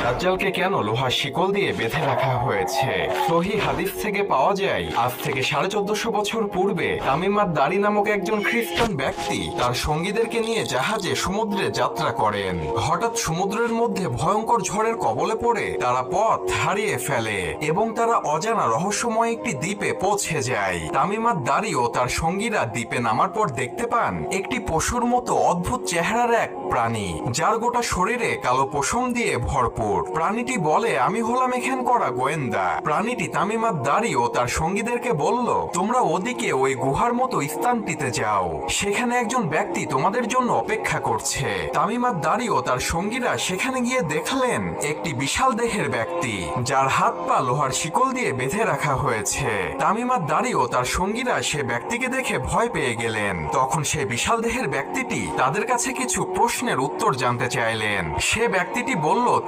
দাজ্জালকে কেন লোহার শিকল দিয়ে বেঁধে রাখা হয়েছে? সহিহ হাদিস থেকে পাওয়া যায়, আজ থেকে 1450 বছর পূর্বে তামিম আদ-দারি নামক একজন খ্রিস্টান ব্যক্তি তার সঙ্গীদেরকে নিয়ে জাহাজে সমুদ্রে যাত্রা করেন। হঠাৎ সমুদ্রের মধ্যে ভয়ঙ্কর ঝড়ের কবলে পড়ে তারা পথ হারিয়ে ফেলে এবং তারা অজানা রহস্যময় একটি দ্বীপে পৌঁছে যায়। তামিম আদ-দারি ও তার সঙ্গীরা দ্বীপে নামার পর দেখতে পান একটি পশুর মতো অদ্ভুত চেহারার এক প্রাণী, যার গোটা শরীরে কালো পশম দিয়ে ভরপুর। প্রাণীটি বলে, আমি হলাম এখান করা গোয়েন্দা। প্রাণীটি তামিম আদ-দারি ও তার সঙ্গীদেরকে বলল, তোমরা ওদিকে ওই গুহার মতো স্থানটিতে যাও, সেখানে একজন ব্যক্তি তোমাদের জন্য অপেক্ষা করছে। তামিম আদ-দারি ও তার সঙ্গীরা সেখানে গিয়ে দেখলেন একটি বিশাল দেহের ব্যক্তি, যার হাত পা লোহার শিকল দিয়ে বেঁধে রাখা হয়েছে। তামিম আদ-দারি ও তার সঙ্গীরা সে ব্যক্তিকে দেখে ভয় পেয়ে গেলেন। তখন সে বিশাল দেহের ব্যক্তিটি তাদের কাছে কিছু প্রশ্নের উত্তর জানতে চাইলেন। সে ব্যক্তিটি বলল,